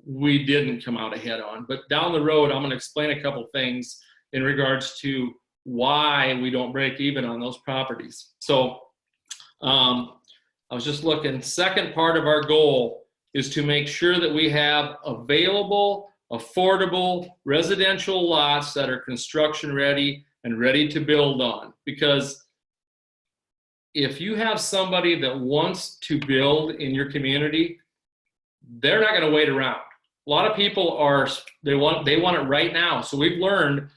we didn't come out ahead on. But down the road, I'm going to explain a couple things in regards to why we don't break even on those properties. So I was just looking, second part of our goal is to make sure that we have available, affordable residential lots that are construction ready and ready to build on. Because if you have somebody that wants to build in your community, they're not going to wait around. A lot of people they want it right now. So we've learned,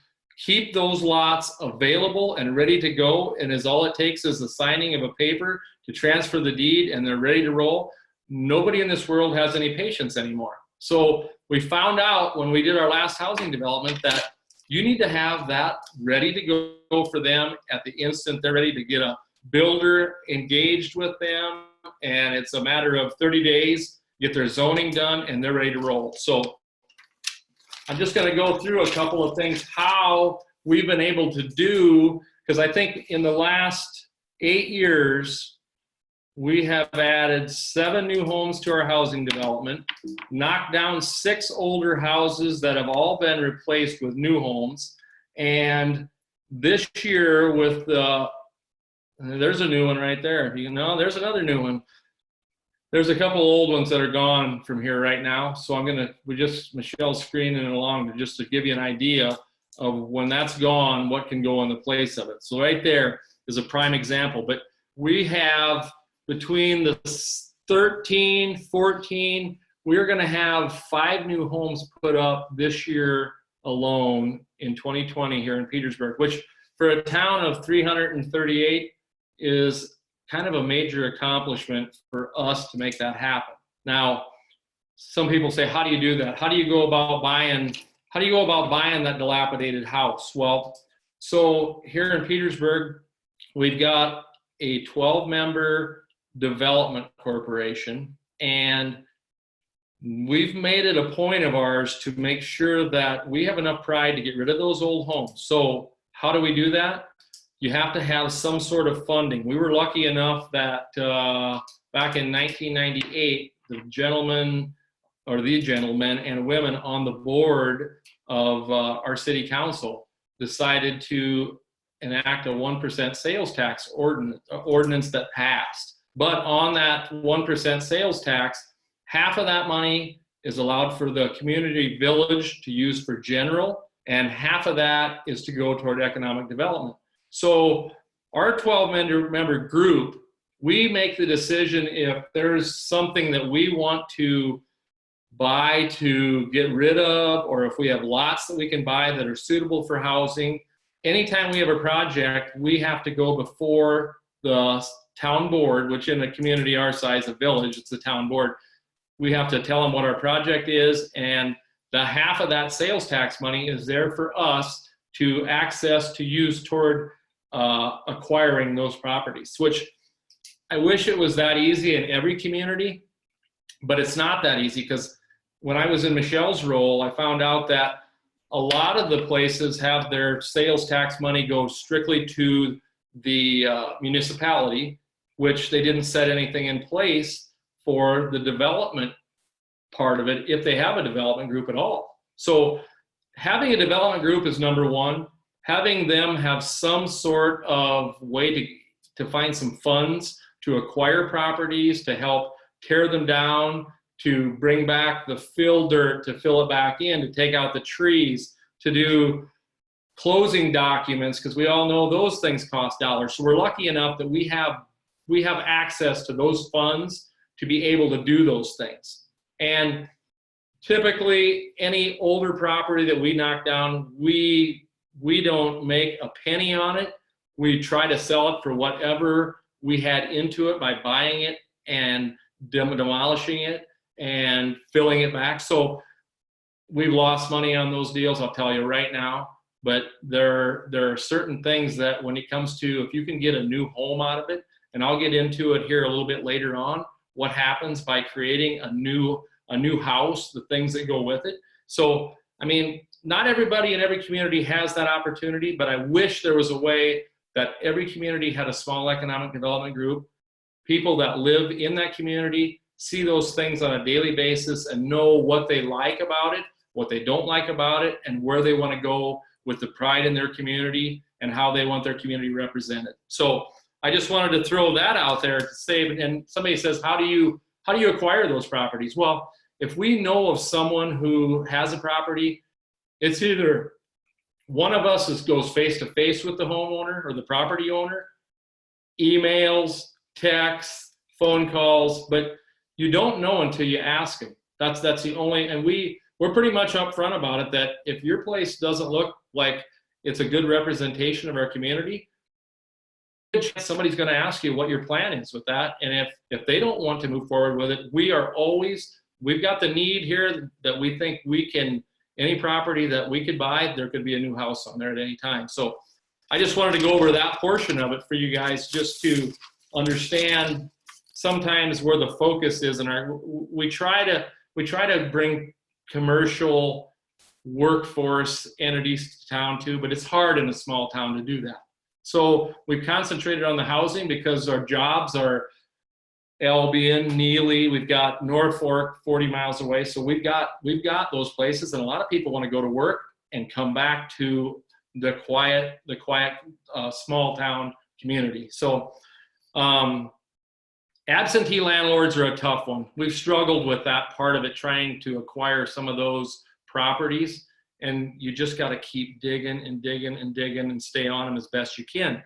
keep those lots available and ready to go, and all it takes is the signing of a paper to transfer the deed and they're ready to roll. Nobody in this world has any patience anymore. So we found out when we did our last housing development that you need to have that ready to go for them at the instant they're ready to get a builder engaged with them, and it's a matter of 30 days, get their zoning done, and they're ready to roll. So I'm just going to go through a couple of things, how we've been able to do, because I think in the last 8 years, we have added 7 new homes to our housing development, knocked down 6 older houses that have all been replaced with new homes. And this year with there's a new one right there. There's another new one. There's a couple old ones that are gone from here right now. So Michelle's screening it along just to give you an idea of when that's gone, what can go in the place of it. So right there is a prime example. But we have between the 13, 14, we're going to have 5 new homes put up this year alone in 2020 here in Petersburg, which for a town of 338 is kind of a major accomplishment for us to make that happen. Now, some people say, how do you do that? How do you go about buying that dilapidated house? Well, so here in Petersburg, we've got a 12-member development corporation, and we've made it a point of ours to make sure that we have enough pride to get rid of those old homes. So how do we do that? You have to have some sort of funding. We were lucky enough that back in 1998, the gentlemen and women on the board of our city council decided to enact a 1% sales tax ordinance that passed. But on that 1% sales tax, half of that money is allowed for the community village to use for general, and half of that is to go toward economic development. So our 12-member group, we make the decision if there's something that we want to buy to get rid of, or if we have lots that we can buy that are suitable for housing. Anytime we have a project, we have to go before the town board, which in a community our size, a village, it's the town board. We have to tell them what our project is, and the half of that sales tax money is there for us to access to use toward acquiring those properties, which I wish it was that easy in every community, but it's not that easy, because when I was in Michelle's role, I found out that a lot of the places have their sales tax money go strictly to the municipality, which they didn't set anything in place for the development part of it, if they have a development group at all. So having a development group is number one. Having them have some sort of way to find some funds to acquire properties, to help tear them down, to bring back the fill dirt, to fill it back in, to take out the trees, to do closing documents, because we all know those things cost dollars. So we're lucky enough that we have access to those funds to be able to do those things. And typically any older property that we knock down, we don't make a penny on it. We try to sell it for whatever we had into it by buying it and demolishing it and filling it back. So we've lost money on those deals, I'll tell you right now. But there are certain things that when it comes to, if you can get a new home out of it, and I'll get into it here a little bit later on, what happens by creating a new house, the things that go with it. So, I mean, not everybody in every community has that opportunity, but I wish there was a way that every community had a small economic development group, people that live in that community see those things on a daily basis and know what they like about it, what they don't like about it, and where they want to go with the pride in their community and how they want their community represented. So I just wanted to throw that out there to say, and somebody says, how do you acquire those properties? Well, if we know of someone who has a property, it's either one of us goes face to face with the homeowner or the property owner, emails, texts, phone calls, but you don't know until you ask them. That's the only, and we're pretty much upfront about it, that if your place doesn't look like it's a good representation of our community, somebody's going to ask you what your plan is with that. And if they don't want to move forward with it, we've got the need here that we think we can, any property that we could buy, there could be a new house on there at any time. So I just wanted to go over that portion of it for you guys, just to understand sometimes where the focus is. And we try to bring commercial workforce entities to town too, but it's hard in a small town to do that. So we've concentrated on the housing because our jobs are Albion, Neely, we've got Norfolk 40 miles away. So we've got those places, and a lot of people want to go to work and come back to the quiet small town community. So absentee landlords are a tough one. We've struggled with that part of it, trying to acquire some of those properties, and you just got to keep digging and digging and digging and stay on them as best you can.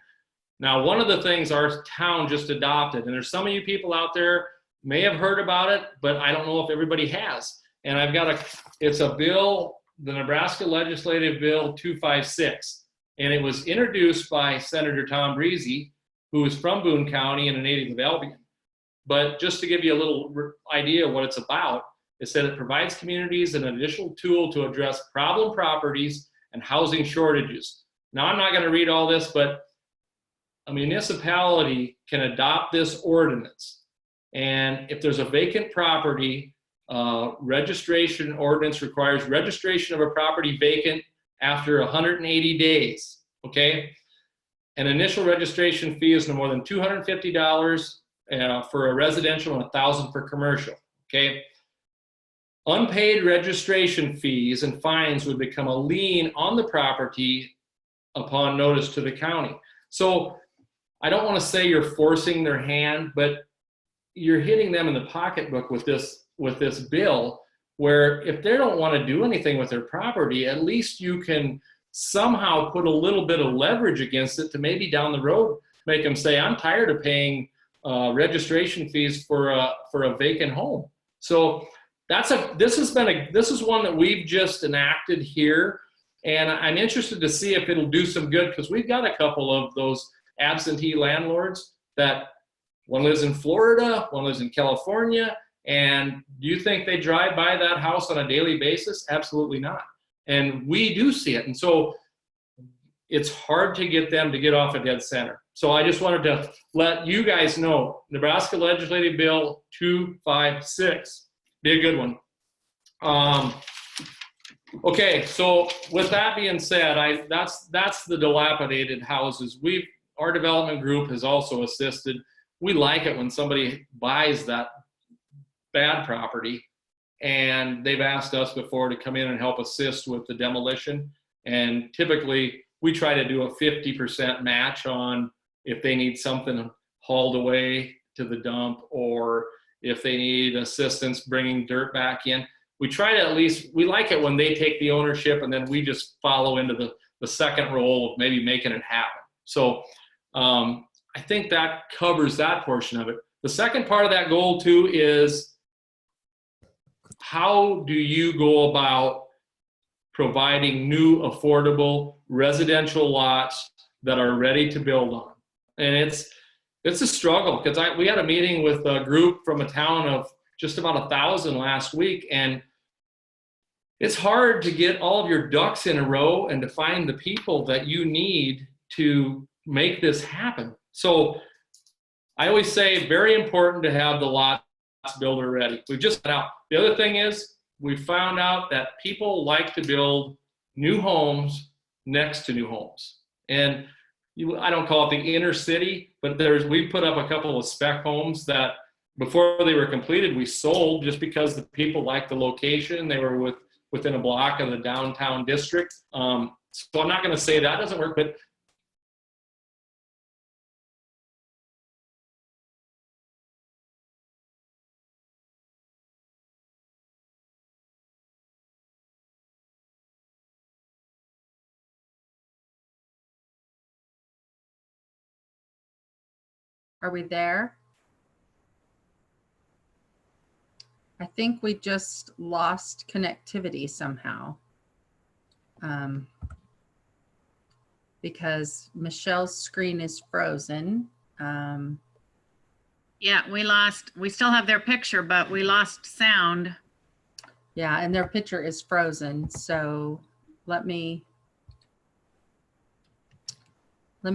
Now, one of the things our town just adopted, and there's some of you people out there may have heard about it, but I don't know if everybody has. And it's a bill, the Nebraska Legislative Bill 256, and it was introduced by Senator Tom Breezy, who is from Boone County and a native of Albion. But just to give you a little idea of what it's about, it said it provides communities an additional tool to address problem properties and housing shortages. Now, I'm not going to read all this, but a municipality can adopt this ordinance. And if there's a vacant property, registration ordinance requires registration of a property vacant after 180 days, okay? An initial registration fee is no more than $250 for a residential and $1,000 for commercial, okay? Unpaid registration fees and fines would become a lien on the property upon notice to the county. So I don't want to say you're forcing their hand, but you're hitting them in the pocketbook with this bill, where if they don't want to do anything with their property, at least you can somehow put a little bit of leverage against it to maybe down the road make them say, I'm tired of paying registration fees for a vacant home. So this is one that we've just enacted here, and I'm interested to see if it'll do some good, because we've got a couple of those absentee landlords that one lives in Florida, one lives in California, and do you think they drive by that house on a daily basis? Absolutely not. And we do see it, and so it's hard to get them to get off a dead center. So I just wanted to let you guys know, Nebraska Legislative Bill 256, be a good one. Okay, so with that being said, that's the dilapidated houses. Our development group has also assisted. We like it when somebody buys that bad property, and they've asked us before to come in and help assist with the demolition. And typically we try to do a 50% match on if they need something hauled away to the dump, or if they need assistance bringing dirt back in. We try to we like it when they take the ownership, and then we just follow into the second role of maybe making it happen. So I think that covers that portion of it. The second part of that goal too is, how do you go about providing new affordable residential lots that are ready to build on? And it's a struggle, because we had a meeting with a group from a town of just about 1,000 last week, and it's hard to get all of your ducks in a row and to find the people that you need to make this happen. So I always say, very important to have the lots builder ready. We've just got out. The other thing is, we found out that people like to build new homes next to new homes. And I don't call it the inner city, but we put up a couple of spec homes that before they were completed, we sold just because the people liked the location. They were within a block of the downtown district. So I'm not going to say that doesn't work, but Are we there? I think we just lost connectivity somehow. Because Michelle's screen is frozen. Yeah, we still have their picture, but we lost sound. Yeah, and their picture is frozen. So let me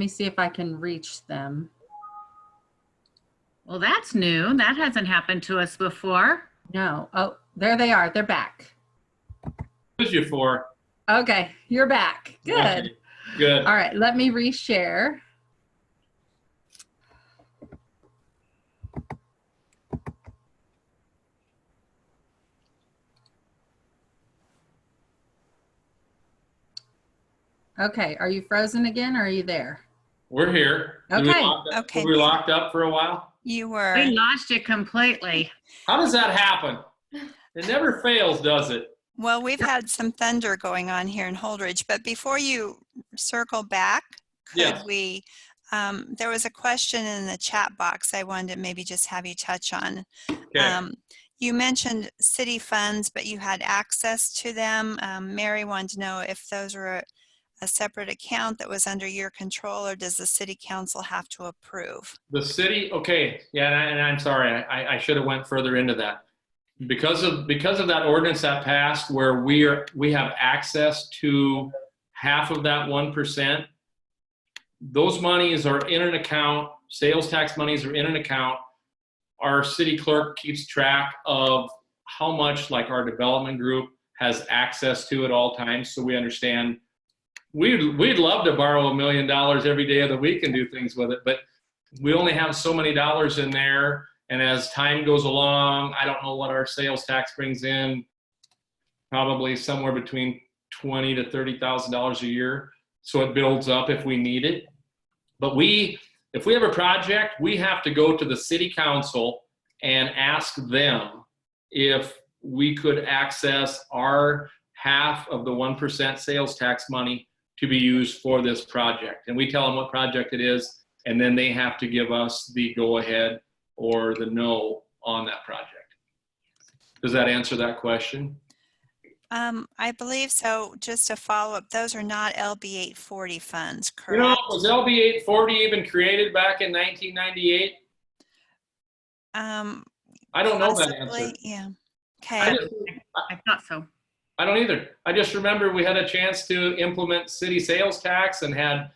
see if I can reach them. Well, that's new. That hasn't happened to us before. No. Oh, there they are. They're back. who's you for? Okay, you're back. Good. Okay, good. All right, let me reshare. Okay, are you frozen again or are you there? We're here. Okay. Okay. Were we locked up for a while? You were. We lost you completely. How does that happen? It never fails, does it? Well, we've had some thunder going on here in Holdridge, but before you circle back, could Yes. we, there was a question in the chat box I wanted to maybe just have you touch on. Okay. You mentioned city funds, but you had access to them. Mary wanted to know if those were a separate account that was under your control, or does the city council have to approve? The city, okay, yeah, and I'm sorry, I should have went further into that. Because of that ordinance that passed where we have access to half of that 1%, those monies are in an account, sales tax monies are in an account. Our city clerk keeps track of how much like our development group has access to at all times, so we understand. We'd love to borrow $1 million every day of the week and do things with it, but we only have so many dollars in there. And as time goes along, I don't know what our sales tax brings in, probably somewhere between $20,000 to $30,000 a year. So it builds up if we need it. But if we have a project, we have to go to the city council and ask them if we could access our half of the 1% sales tax money to be used for this project. And we tell them what project it is, and then they have to give us the go-ahead or the no on that project. Does that answer that question? I believe so. Just a follow-up, those are not LB 840 funds, correct? You know, was LB 840 even created back in 1998? I don't know that answer. Yeah. Okay. I thought so. I don't either. I just remember we had a chance to implement city sales tax and had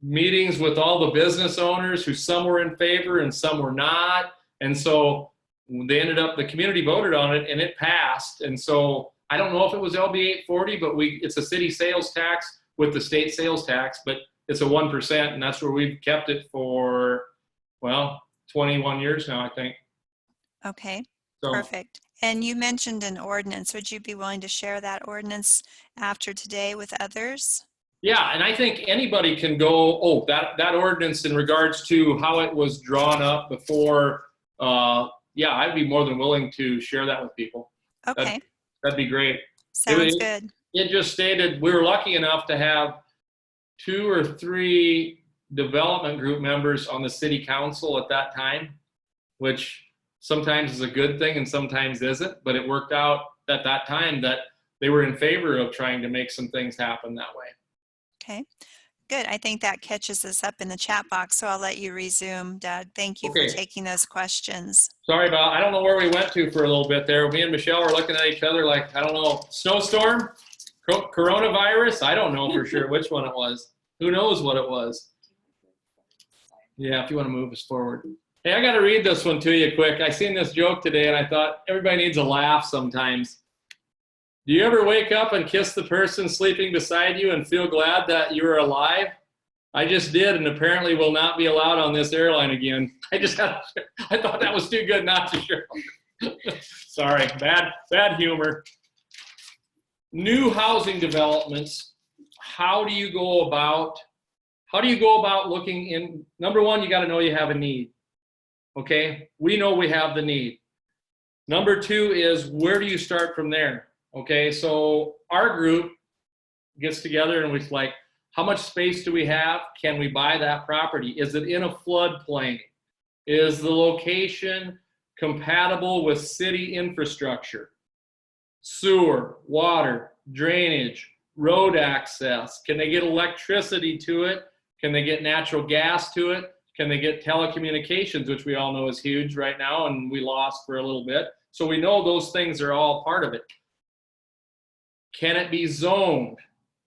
meetings with all the business owners who some were in favor and some were not. And so they ended up, the community voted on it and it passed. And so I don't know if it was LB 840, but it's a city sales tax with the state sales tax, but it's a 1%, and that's where we've kept it for, well, 21 years now, I think. Okay, So, perfect. And you mentioned an ordinance. Would you be willing to share that ordinance after today with others? yeah, and I think anybody can go, that ordinance in regards to how it was drawn up before, yeah, I'd be more than willing to share that with people. Okay. That'd be great. Sounds good. It just stated we were lucky enough to have 2 or 3 development group members on the city council at that time, which sometimes is a good thing and sometimes isn't, but it worked out at that time that they were in favor of trying to make some things happen that way. Okay, good. I think that catches us up in the chat box, so I'll let you resume, Doug. Thank you for taking those questions. Sorry about, I don't know where we went to for a little bit there. Me and Michelle were looking at each other like, I don't know, snowstorm, coronavirus. I don't know for sure which one it was. Who knows what it was? Yeah, if you want to move us forward. Hey, I got to read this one to you quick. I seen this joke today and I thought everybody needs a laugh sometimes. Do you ever wake up and kiss the person sleeping beside you and feel glad that you're alive? I just did, and apparently will not be allowed on this airline again. I thought that was too good not to share. Sorry, bad humor. New housing developments. How do you go about looking in? Number one, you got to know you have a need. Okay, we know we have the need. Number two is, where do you start from there? Okay, so our group gets together and we're like, how much space do we have? Can we buy that property? Is it in a floodplain? Is the location compatible with city infrastructure? Sewer, water, drainage, road access. Can they get electricity to it? Can they get natural gas to it? Can they get telecommunications, which we all know is huge right now and we lost for a little bit. So we know those things are all part of it. Can it be zoned?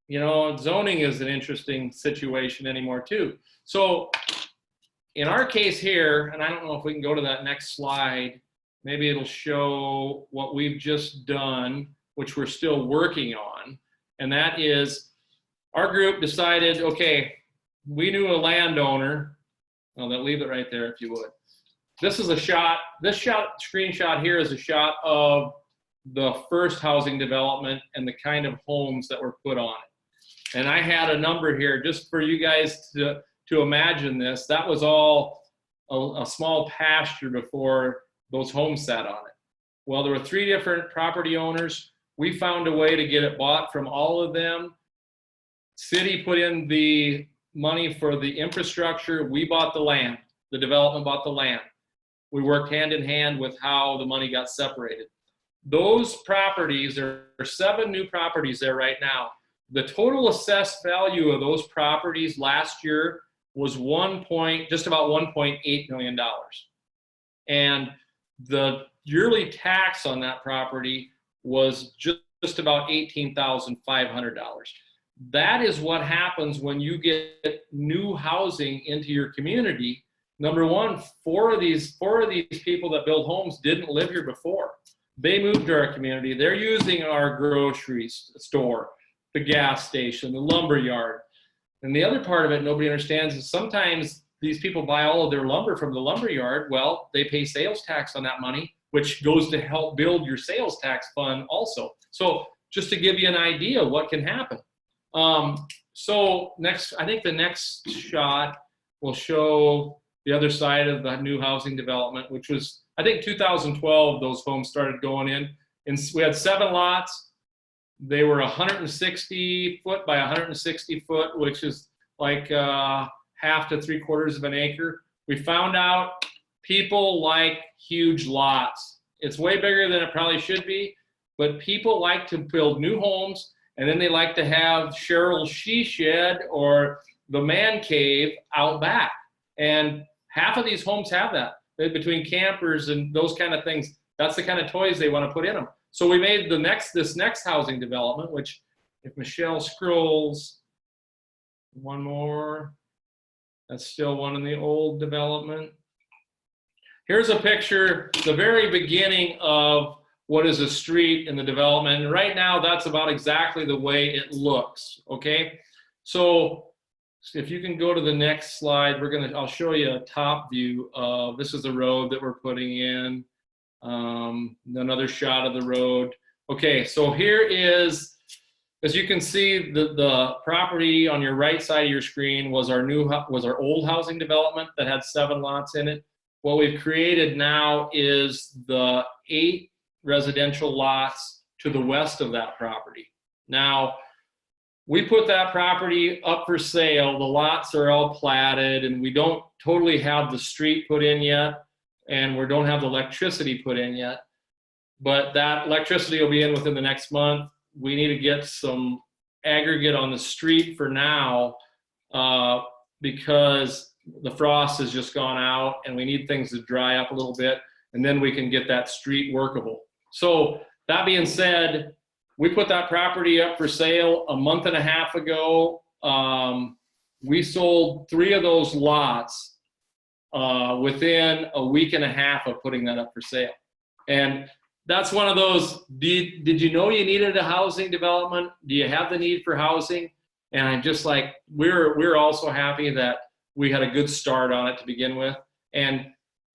You know, zoning is an interesting situation anymore too. So in our case here, and I don't know if we can go to that next slide, maybe it'll show what we've just done, which we're still working on. And that is, our group decided, okay, we knew a landowner. Well, then leave it right there if you would. This is a shot, screenshot here is a shot of the first housing development and the kind of homes that were put on it. And I had a number here just for you guys to imagine this. That was all a small pasture before those homes sat on it. Well, there were 3 different property owners. We found a way to get it bought from all of them. City put in the money for the infrastructure. We bought the land. The development bought the land. We worked hand in hand with how the money got separated. Those properties, there are 7 new properties there right now. The total assessed value of those properties last year was just about $1.8 million. And the yearly tax on that property was just about $18,500. That is what happens when you get new housing into your community. Number one, four of these people that build homes didn't live here before. They moved to our community. They're using our grocery store, the gas station, the lumber yard. And the other part of it nobody understands is sometimes these people buy all of their lumber from the lumber yard. Well, they pay sales tax on that money, which goes to help build your sales tax fund also. So just to give you an idea of what can happen. So next, I think the next shot will show the other side of the new housing development, which was, I think 2012, those homes started going in. And we had 7 lots. They were 160 foot by 160 foot, which is like half to 3/4 of an acre. We found out people like huge lots. It's way bigger than it probably should be, but people like to build new homes, and then they like to have Cheryl's she shed or the man cave out back. And half of these homes have that. Between campers and those kind of things, that's the kind of toys they want to put in them. So we made this next housing development, which if Michelle scrolls one more, that's still one in the old development. Here's a picture, the very beginning of what is a street in the development. And right now, that's about exactly the way it looks, okay? So if you can go to the next slide, I'll show you a top view of, this is the road that we're putting in. Another shot of the road. Okay, so here is, as you can see, the property on your right side of your screen was our old housing development that had 7 lots in it. What we've created now is the 8 residential lots to the west of that property. Now, we put that property up for sale. The lots are all platted, and we don't totally have the street put in yet, and we don't have the electricity put in yet. But that electricity will be in within the next month. We need to get some aggregate on the street for now because the frost has just gone out, and we need things to dry up a little bit, and then we can get that street workable. So that being said, we put that property up for sale a month and a half ago. We sold 3 of those lots within a week and a half of putting that up for sale. And that's one of those, did you know you needed a housing development? Do you have the need for housing? And I'm just like, we're also happy that we had a good start on it to begin with. And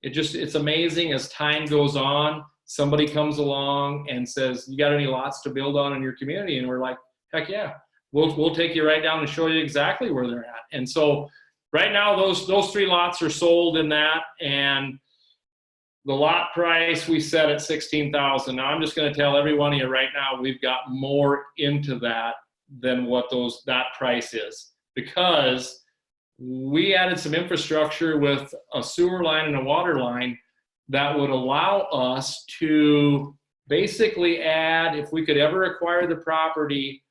it's amazing as time goes on, somebody comes along and says, you got any lots to build on in your community? And we're like, heck yeah, we'll take you right down and show you exactly where they're at. And so right now, those 3 lots are sold in that, and the lot price we set at $16,000. Now I'm just going to tell every one of you right now, we've got more into that than what that price is, because we added some infrastructure with a sewer line and a water line that would allow us to basically add, if we could ever acquire the property,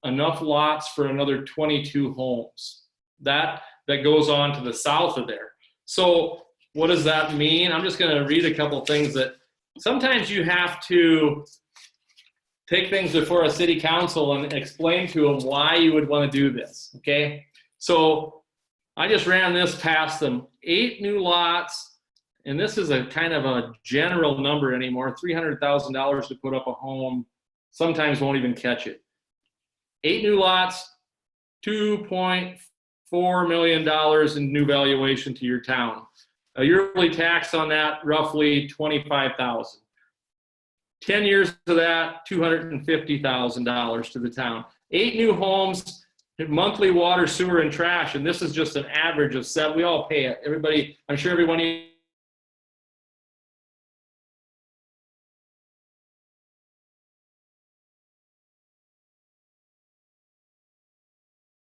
enough lots for another 22 homes. That goes on to the south of there. So what does that mean? I'm just going to read a couple things that sometimes you have to take things before a city council and explain to them why you would want to do this, okay? So I just ran this past them. 8 new lots, and this is a kind of a general number anymore, $300,000 to put up a home, sometimes won't even catch it. 8 new lots, $2.4 million in new valuation to your town. A yearly tax on that, roughly $25,000. 10 years of that, $250,000 to the town. 8 new homes, monthly water, sewer, and trash, and this is just an average of 7. We all pay it. Everybody, I'm sure everyone.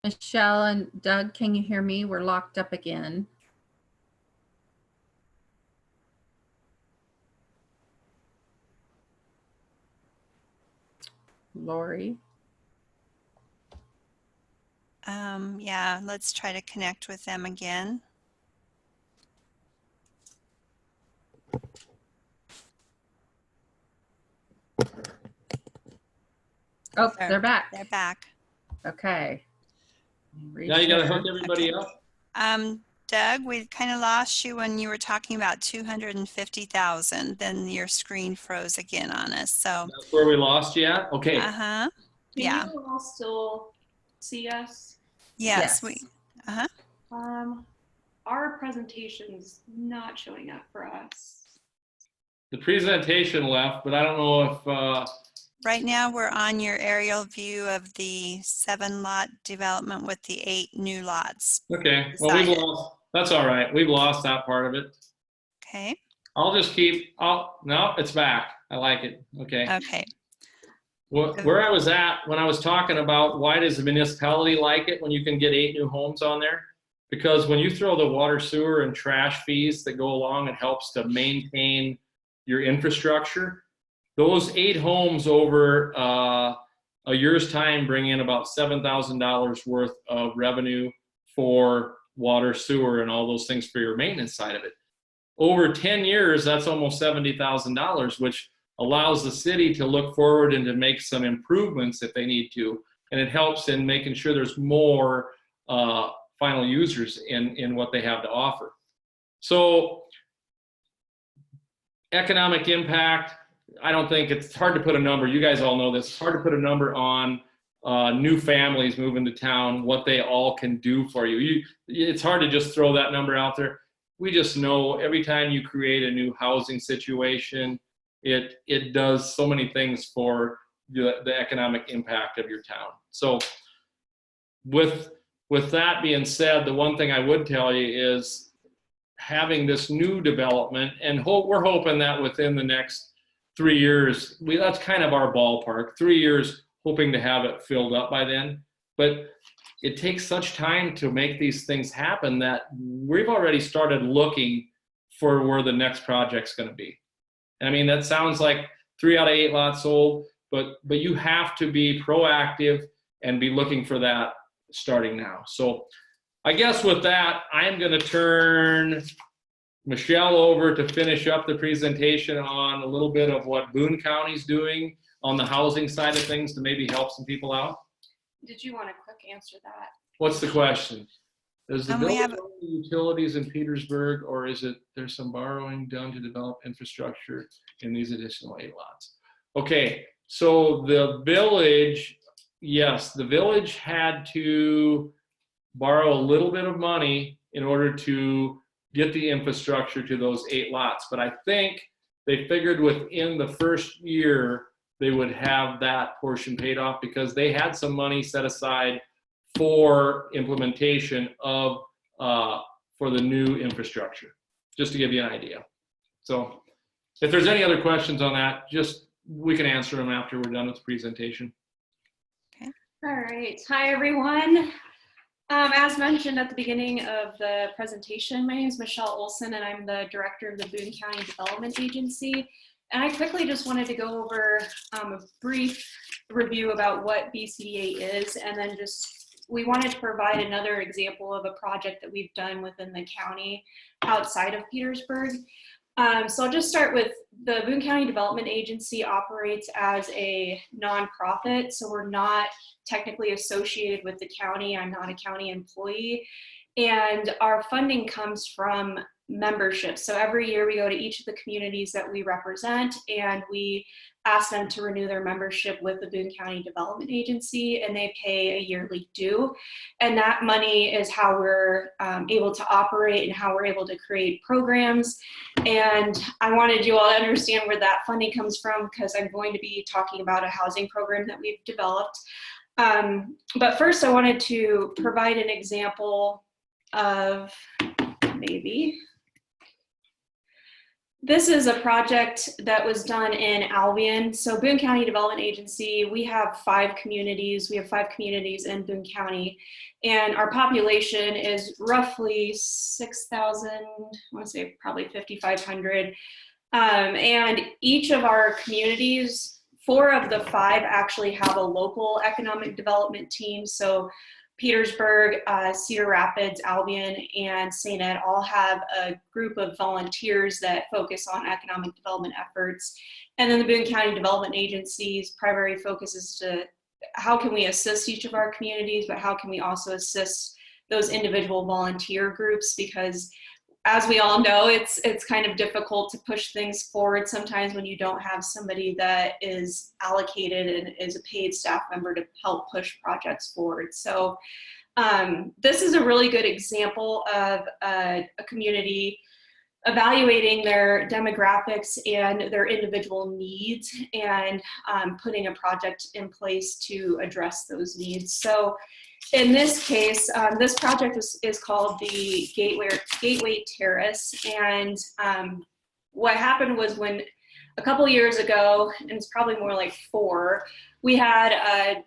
Michelle and Doug, can you hear me? We're locked up again. Lori? Yeah, let's try to connect with them again. Oh, they're back. They're back. Okay. Now you got to hook everybody up. Doug, we kind of lost you when you were talking about 250,000. Then your screen froze again on us. So that's where we lost you at? Okay. yeah. Can you all still see us? Yes. Our presentation's not showing up for us. The presentation left, but I don't know if Right now we're on your aerial view of the 7-lot development with the 8 new lots. okay. Well, we've lost. That's all right. We've lost that part of it. Okay. I'll just keep. No, it's back. I like it. Okay. Okay. Where I was at when I was talking about why does the municipality like it when you can get 8 new homes on there? Because when you throw the water, sewer, and trash fees that go along, it helps to maintain your infrastructure. Those 8 homes over a year's time bring in about $7,000 worth of revenue for water, sewer, and all those things for your maintenance side of it. Over 10 years, that's almost $70,000, which allows the city to look forward and to make some improvements if they need to. And it helps in making sure there's more final users in what they have to offer. So economic impact, I don't think it's hard to put a number. You guys all know this. It's hard to put a number on new families moving to town, what they all can do for you. It's hard to just throw that number out there. We just know every time you create a new housing situation, it does so many things for the economic impact of your town. So with that being said, the one thing I would tell you is having this new development, and we're hoping that within the next 3 years, that's kind of our ballpark, 3 years, hoping to have it filled up by then. But it takes such time to make these things happen that we've already started looking for where the next project's going to be. And I mean, that sounds like 3 out of 8 lots sold, but you have to be proactive and be looking for that starting now. So I guess with that, I'm going to turn Michelle over to finish up the presentation on a little bit of what Boone County's doing on the housing side of things to maybe help some people out. Did you want a quick answer that? Village the question? Does the village have own the utilities in Petersburg, or is it there's some borrowing done to develop infrastructure in these additional 8 lots? Okay, so the village yes, the village had to borrow a little bit of money in order to get the infrastructure to those 8 lots. But I think they figured within the first year they would have that portion paid off because they had some money set aside for implementation of for the new infrastructure, just to give you an idea. So if there's any other questions on that, just we can answer them after we're done with the presentation. All right. Hi, everyone. As mentioned at the beginning of the presentation, my name is Michelle Olson, and I'm the director of the Boone County Development Agency. And I quickly just wanted to go over a brief review about what BCDA is, and then we wanted to provide another example of a project that we've done within the county outside of Petersburg. So I'll just start with the Boone County Development Agency operates as a nonprofit. So we're not technically associated with the county. I'm not a county employee. And our funding comes from membership. So every year we go to each of the communities that we represent and we ask them to renew their membership with the Boone County Development Agency, and they pay a yearly due. And that money is how we're able to operate and how we're able to create programs. And I wanted you all to understand where that funding comes from because I'm going to be talking about a housing program that we've developed. But first I wanted to provide an example of this is a project that was done in Albion. So Boone County Development Agency, we have 5 communities. We have 5 communities in Boone County, and our population is roughly 6,000, I want to say probably 5,500. And each of our communities, 4 of the 5 actually have a local economic development team. So Petersburg, Cedar Rapids, Albion, and St. Ed all have a group of volunteers that focus on economic development efforts. And then the Boone County Development Agency's primary focus is to how can we assist each of our communities, but how can we also assist those individual volunteer groups, because as we all know, it's kind of difficult to push things forward sometimes when you don't have somebody that is allocated and is a paid staff member to help push projects forward. So this is a really good example of a community evaluating their demographics and their individual needs and putting a project in place to address those needs. So in this case, this project is called the Gateway Terrace. And what happened was when a couple years ago, and it's probably more like 4, we had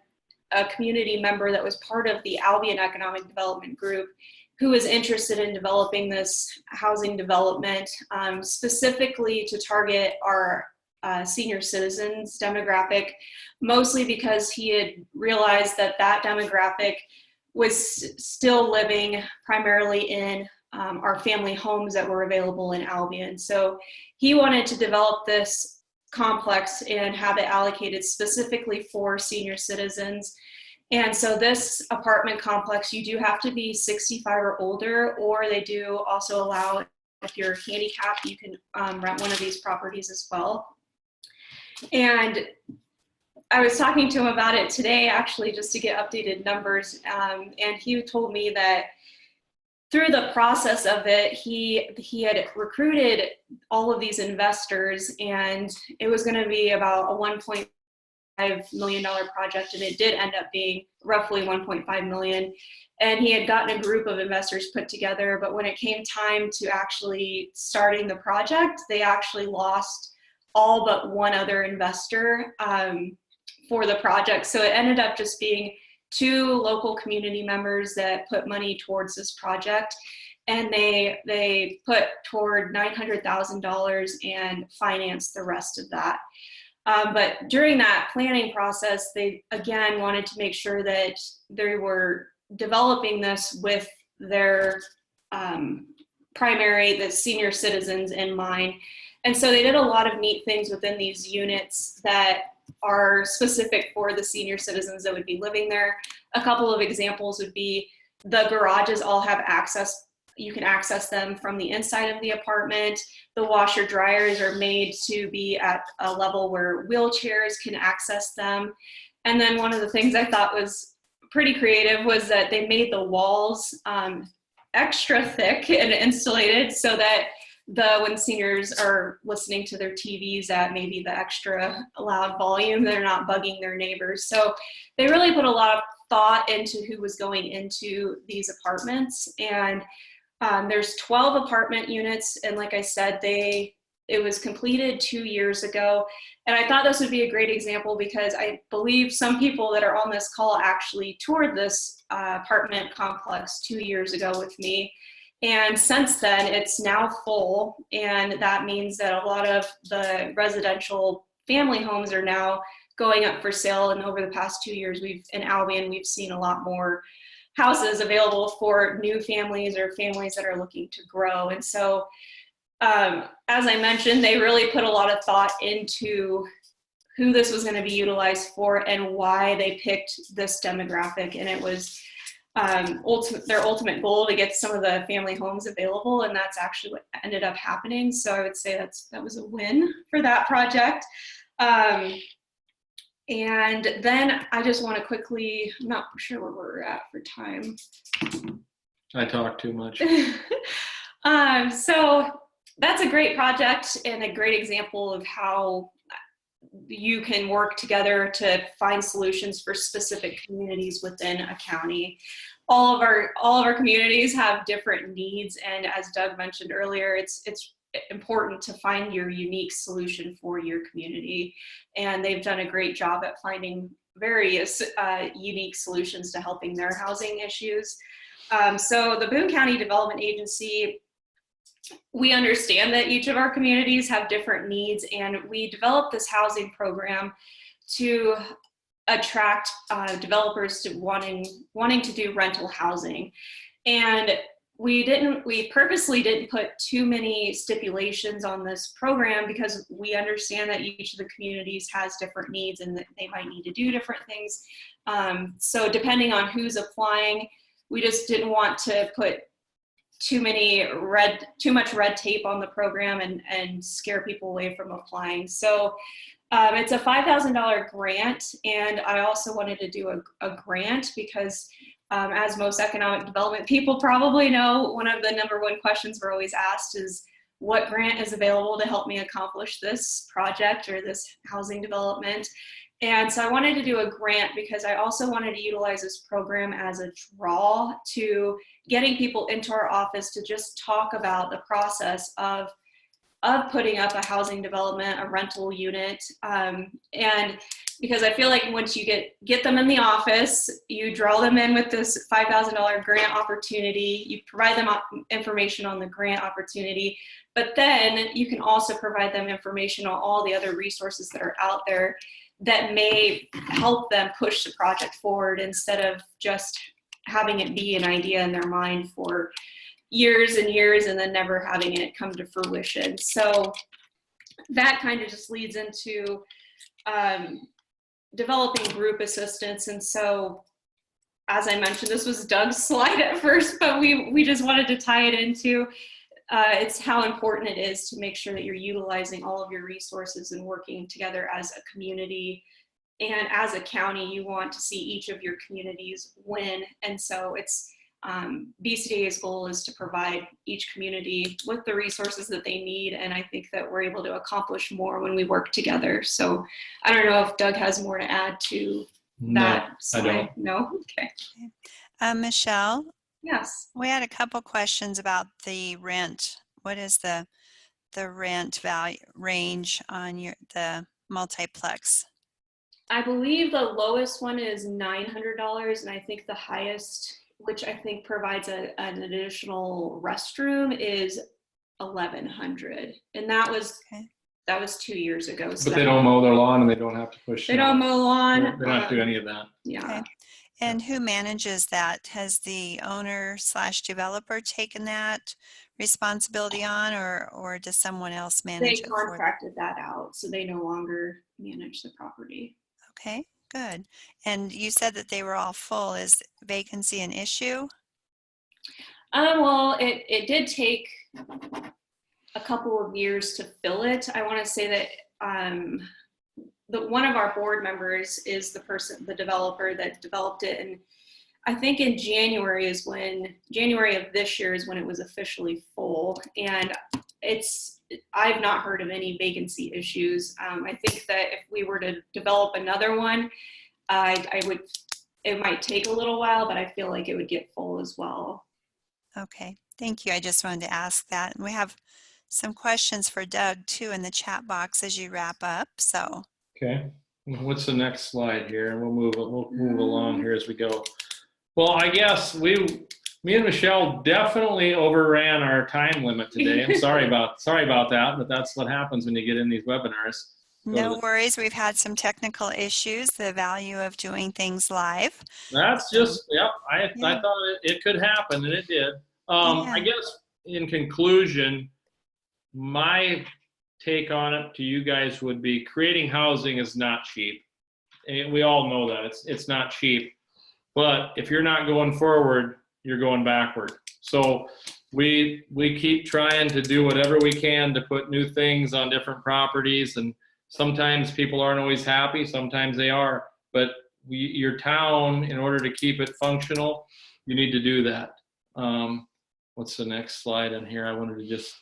a community member that was part of the Albion Economic Development Group who was interested in developing this housing development specifically to target our senior citizens demographic, mostly because he had realized that that demographic was still living primarily in our family homes that were available in Albion. So he wanted to develop this complex and have it allocated specifically for senior citizens. And so this apartment complex, you do have to be 65 or older, or they do also allow, if you're handicapped, you can rent one of these properties as well. And I was talking to him about it today, actually, just to get updated numbers. And he told me that through the process of it, he had recruited all of these investors, and it was going to be about a $1.5 million project, and it did end up being roughly $1.5 million. And he had gotten a group of investors put together, but when it came time to actually starting the project, they actually lost all but one other investor for the project. So it ended up just being 2 local community members that put money towards this project, and they put toward $900,000 and financed the rest of that. But during that planning process, they again wanted to make sure that they were developing this with their the senior citizens in mind. And so they did a lot of neat things within these units that are specific for the senior citizens that would be living there. A couple of examples would be the garages all have access. You can access them from the inside of the apartment. The washer dryers are made to be at a level where wheelchairs can access them. And then one of the things I thought was pretty creative was that they made the walls extra thick and insulated so that when seniors are listening to their TVs at maybe the extra loud volume, they're not bugging their neighbors. So they really put a lot of thought into who was going into these apartments. And there's 12 apartment units. And like I said, it was completed 2 years ago. And I thought this would be a great example because I believe some people that are on this call actually toured this apartment complex 2 years ago with me. And since then, it's now full. And that means that a lot of the residential family homes are now going up for sale. And over the past 2 years, in Albion, we've seen a lot more houses available for new families or families that are looking to grow. And so, as I mentioned, they really put a lot of thought into who this was going to be utilized for and why they picked this demographic. And it was their ultimate goal to get some of the family homes available, and that's actually what ended up happening. So I would say that was a win for that project. And then I just want to quickly, I'm not sure where we're at for time. I talk too much. So that's a great project and a great example of how you can work together to find solutions for specific communities within a county. All of our communities have different needs, and as Doug mentioned earlier, it's important to find your unique solution for your community. And they've done a great job at finding various unique solutions to helping their housing issues. So the Boone County Development Agency, we understand that each of our communities have different needs, and we developed this housing program to attract developers to wanting to do rental housing. And we purposely didn't put too many stipulations on this program because we understand that each of the communities has different needs and that they might need to do different things. So depending on who's applying, we just didn't want to put too much red tape on the program and scare people away from applying. So it's a $5,000 grant, and I also wanted to do a grant because as most economic development people probably know, one of the number one questions we're always asked is, what grant is available to help me accomplish this project or this housing development? And so I wanted to do a grant because I also wanted to utilize this program as a draw to getting people into our office to just talk about the process of putting up a housing development, a rental unit. And because I feel like once you get them in the office, you draw them in with this $5,000 grant opportunity, you provide them information on the grant opportunity, but then you can also provide them information on all the other resources that are out there that may help them push the project forward instead of just having it be an idea in their mind for years and years and then never having it come to fruition. So that kind of just leads into developing group assistance. And so, as I mentioned, this was Doug's slide at first, but we just wanted to tie it into it's how important it is to make sure that you're utilizing all of your resources and working together as a community. And as a county, you want to see each of your communities win. And so it's BCDA's goal is to provide each community with the resources that they need. And I think that we're able to accomplish more when we work together. So I don't know if Doug has more to add to that slide. I don't. No? Okay. Michelle? Yes. We had a couple questions about the rent. What is the rent value range on the multiplex? I believe the lowest one is $900, and I think the highest, which I think provides an additional restroom, is $1,100, and that was 2 years ago. So But they don't mow their lawn and they don't have to push. They don't mow lawn. They don't have to do any of that. Yeah. Okay. And who manages that? Has the owner/developer taken that responsibility on, or does someone else manage They it for them? contracted that out, so they no longer manage the property. Okay, good. And you said that they were all full. Is vacancy an issue? Well, it did take a couple of years to fill it. I want to say that one of our board members is the developer that developed it. And I think in January of this year is when it was officially full. And I've not heard of any vacancy issues. I think that if we were to develop another one, it might take a little while, but I feel like it would get full as well. Okay, thank you. I just wanted to ask that. And we have some questions for Doug too in the chat box as you wrap up. So. Okay. What's the next slide here? We'll move along here as we go. Well, I guess me and Michelle definitely overran our time limit today. I'm sorry about that, but that's what happens when you get in these webinars. No worries. We've had some technical issues, the value of doing things live. That's just, yep. I thought it could happen, and it did. I guess in conclusion, my take on it to you guys would be creating housing is not cheap. And we all know that it's not cheap. But if you're not going forward, you're going backward. So we keep trying to do whatever we can to put new things on different properties, and sometimes people aren't always happy, sometimes they are. But your town, in order to keep it functional, you need to do that. What's the next slide in here? I wanted to just,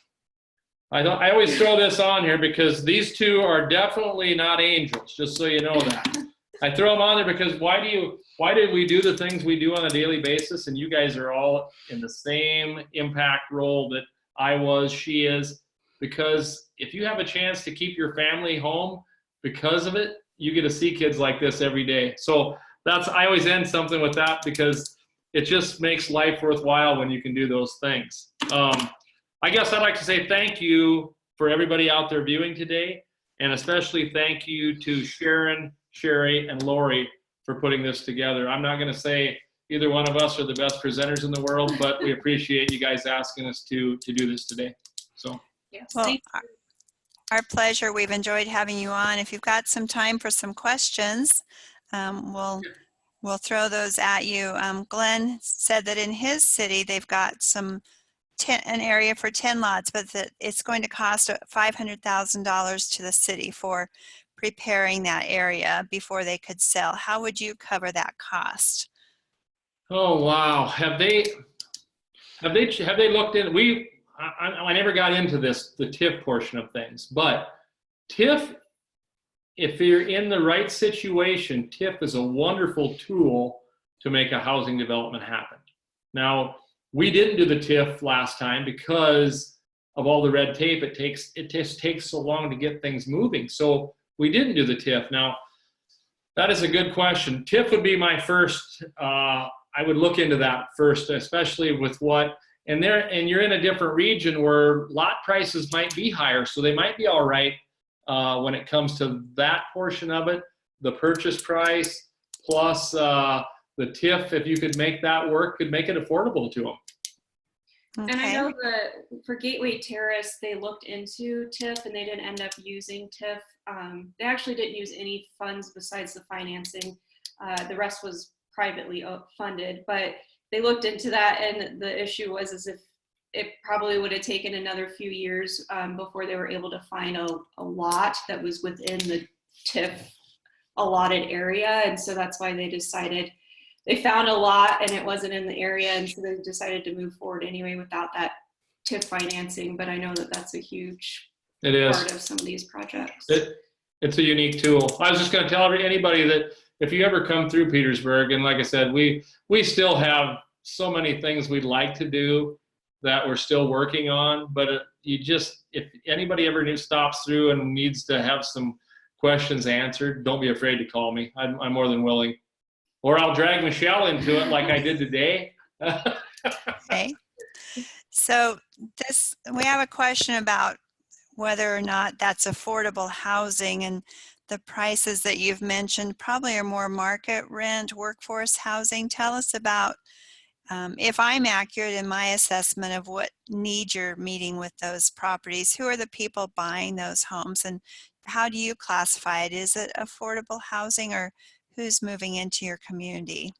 I always throw this on here because these two are definitely not angels, just so you know that. I throw them on there because why did we do the things we do on a daily basis? And you guys are all in the same impact role that she is. Because if you have a chance to keep your family home because of it, you get to see kids like this every day. So I always end something with that because it just makes life worthwhile when you can do those things. I guess I'd like to say thank you for everybody out there viewing today. And especially thank you to Sharon, Sherry, and Lori for putting this together. I'm not going to say either one of us are the best presenters in the world, but we appreciate you guys asking us to do this today. So, Yes. Well, our pleasure. We've enjoyed having you on. If you've got some time for some questions, we'll throw those at you. Glenn said that in his city they've got an area for 10 lots, but that it's going to cost $500,000 to the city for preparing that area before they could sell. How would you cover that cost? oh wow, have they looked in? I never got into the TIF portion of things, but TIF, if you're in the right situation, TIF is a wonderful tool to make a housing development happen. Now, we didn't do the TIF last time because of all the red tape. It just takes so long to get things moving. So we didn't do the TIF. Now, that is a good question. TIF would be my first. I would look into that first, especially with and you're in a different region where lot prices might be higher, so they might be all right when it comes to that portion of it. The purchase price plus the TIF, if you could make that work, could make it affordable to them. Okay. And I know that for Gateway Terrace, they looked into TIF and they didn't end up using TIF. They actually didn't use any funds besides the financing. The rest was privately funded, but they looked into that, and the issue was as if it probably would have taken another few years before they were able to find a lot that was within the TIF allotted area. And so that's why they found a lot and it wasn't in the area, and so they decided to move forward anyway without that TIF financing. But I know that that's a huge part of some of these projects. It's a unique tool. I was just going to tell anybody that if you ever come through Petersburg, and like I said, we still have so many things we'd like to do that we're still working on, but if anybody ever stops through and needs to have some questions answered, don't be afraid to call me. I'm more than willing. Or I'll drag Michelle into it like I did today. Okay. So we have a question about whether or not that's affordable housing, and the prices that you've mentioned probably are more market rent, workforce housing. Tell us about, if I'm accurate in my assessment of what need you're meeting with those properties, who are the people buying those homes, and how do you classify it? Is it affordable housing, or who's moving into your community?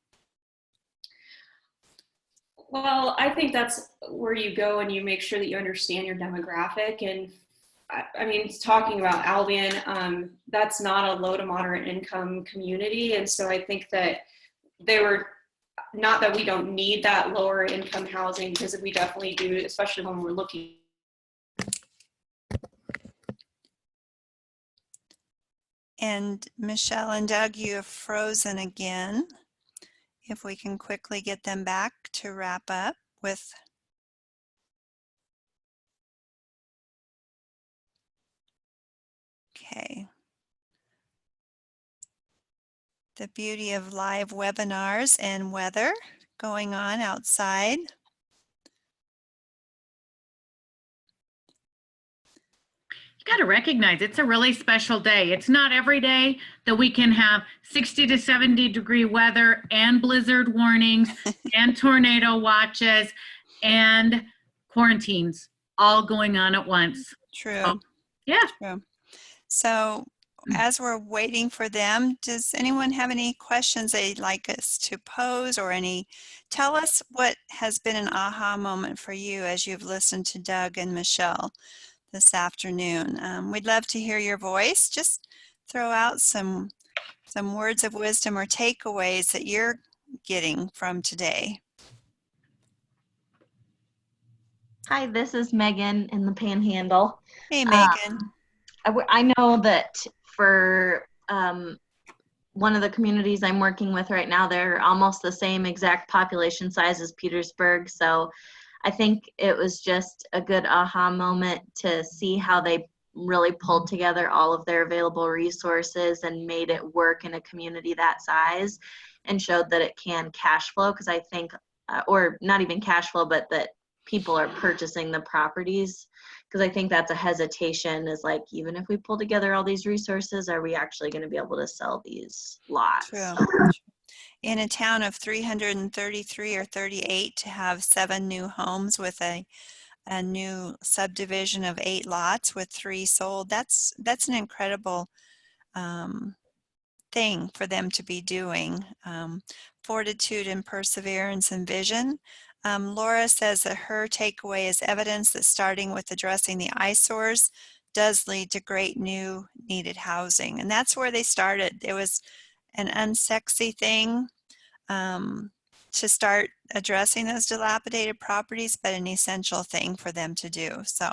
Well, I think that's where you go and you make sure that you understand your demographic. And I mean, talking about Albion, that's not a low to moderate income community. And so I think that they were, not that we don't need that lower income housing, because we definitely do, especially when we're looking. And Michelle and Doug, you have frozen again. If we can quickly get them back to wrap up with. Okay. The beauty of live webinars and weather going on outside. You got to recognize it's a really special day. It's not every day that we can have 60 to 70 degree weather and blizzard warnings and tornado watches and quarantines all going on at once. True. Oh, yeah. True. So as we're waiting for them, does anyone have any questions they'd like us to pose, or tell us what has been an aha moment for you as you've listened to Doug and Michelle this afternoon. We'd love to hear your voice. Just throw out some words of wisdom or takeaways that you're getting from today. Hi, this is Megan in the Panhandle. Hey, Megan. I know that for one of the communities I'm working with right now, they're almost the same exact population size as Petersburg. So I think it was just a good aha moment to see how they really pulled together all of their available resources and made it work in a community that size, and showed that it can cash flow, because I think, or not even cash flow, but that people are purchasing the properties. Because I think that's a hesitation, is like, even if we pull together all these resources, are we actually going to be able to sell these lots? True. In a town of 333 or 38, to have 7 new homes with a new subdivision of 8 lots with 3 sold, that's an incredible thing for them to be doing. Fortitude and perseverance and vision. Laura says that her takeaway is evidence that starting with addressing the eyesores does lead to great new needed housing. And that's where they started. It was an unsexy thing to start addressing those dilapidated properties, but an essential thing for them to do. So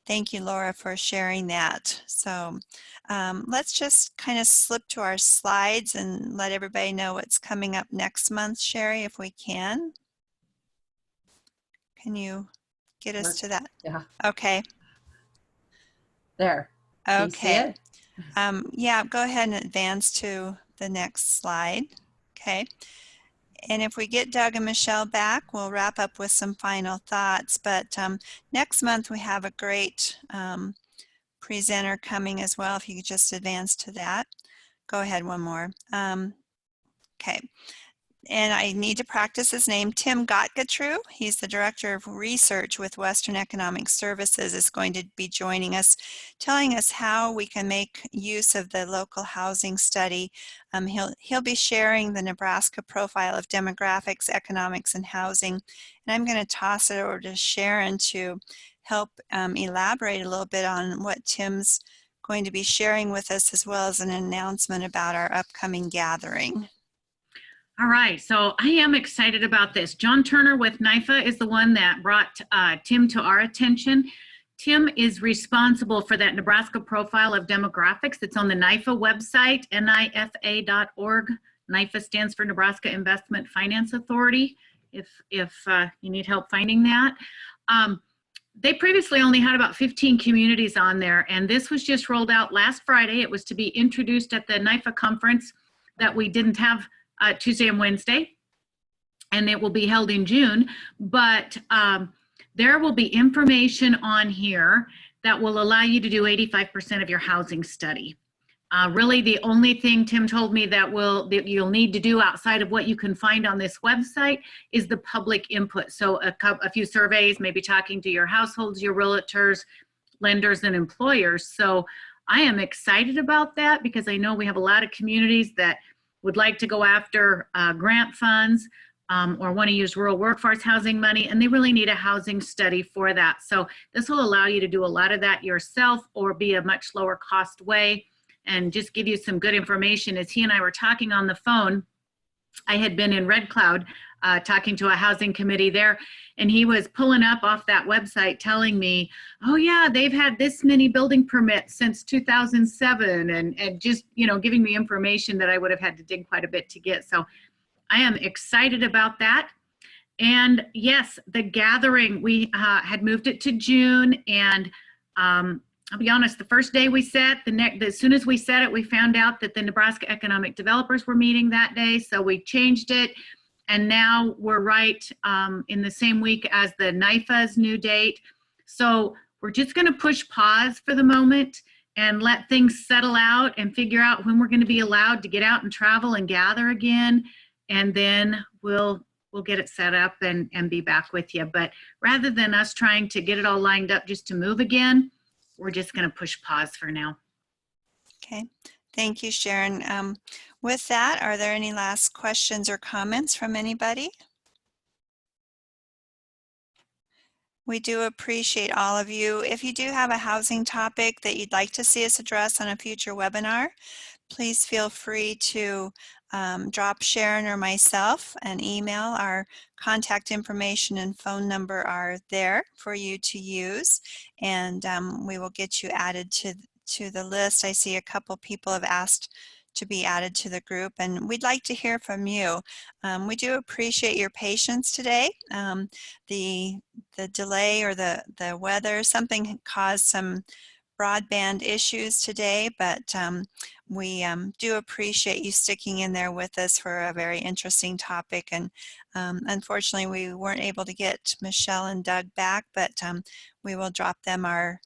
thank you, Laura, for sharing that. So let's just kind of slip to our slides and let everybody know what's coming up next month. Sherry, if we can. Can you get us to that? Yeah. Okay. There. Do you see Okay. it? Yeah, go ahead and advance to the next slide. Okay. And if we get Doug and Michelle back, we'll wrap up with some final thoughts. But next month we have a great presenter coming as well. If you could just advance to that. Go ahead, one more. Okay. And I need to practice his name. Tim Gottgetru, he's the Director of Research with Western Economic Services, is going to be joining us, telling us how we can make use of the local housing study. He'll be sharing the Nebraska profile of demographics, economics, and housing. And I'm going to toss it over to Sharon to help elaborate a little bit on what Tim's going to be sharing with us, as well as an announcement about our upcoming gathering. All right, so I am excited about this. John Turner with NIFA is the one that brought Tim to our attention. Tim is responsible for that Nebraska profile of demographics that's on the NIFA website, nifa.org. NIFA stands for Nebraska Investment Finance Authority, if you need help finding that. They previously only had about 15 communities on there, and this was just rolled out last Friday. It was to be introduced at the NIFA conference that we didn't have Tuesday and Wednesday, and it will be held in June. But there will be information on here that will allow you to do 85% of your housing study. Really, the only thing Tim told me that you'll need to do outside of what you can find on this website is the public input. So a few surveys, maybe talking to your households, your realtors, lenders, and employers. So I am excited about that, because I know we have a lot of communities that would like to go after grant funds, or want to use rural workforce housing money, and they really need a housing study for that. So this will allow you to do a lot of that yourself or be a much lower cost way, and just give you some good information. As he and I were talking on the phone, I had been in Red Cloud talking to a housing committee there, and he was pulling up off that website telling me, oh yeah, they've had this many building permits since 2007, and just, you know, giving me information that I would have had to dig quite a bit to get. So I am excited about that. And yes, the gathering, we had moved it to June, and I'll be honest, the first day we set, as soon as we set it, we found out that the Nebraska Economic Developers were meeting that day, so we changed it. And now we're right in the same week as the NIFA's new date. So we're just going to push pause for the moment and let things settle out and figure out when we're going to be allowed to get out and travel and gather again. And then we'll get it set up and be back with you. But rather than us trying to get it all lined up just to move again, we're just going to push pause for now. Okay, thank you, Sharon. With that, are there any last questions or comments from anybody? We do appreciate all of you. If you do have a housing topic that you'd like to see us address on a future webinar, please feel free to drop Sharon or myself an email. Our contact information and phone number are there for you to use, and we will get you added to the list. I see a couple people have asked to be added to the group, and we'd like to hear from you. We do appreciate your patience today. The delay or the weather, something caused some broadband issues today, but we do appreciate you sticking in there with us for a very interesting topic. And unfortunately, we weren't able to get Michelle and Doug back, but we will drop them our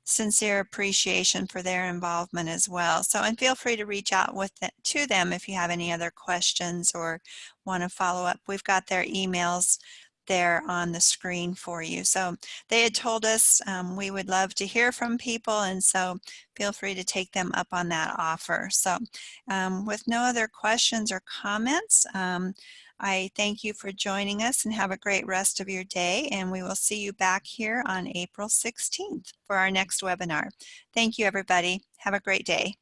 sincere appreciation for their involvement as well. So, and feel free to reach out to them if you have any other questions or want to follow up. We've got their emails there on the screen for you. So they had told us we would love to hear from people, and so feel free to take them up on that offer. So with no other questions or comments, I thank you for joining us, and have a great rest of your day, and we will see you back here on April 16th for our next webinar. Thank you, everybody. Have a great day.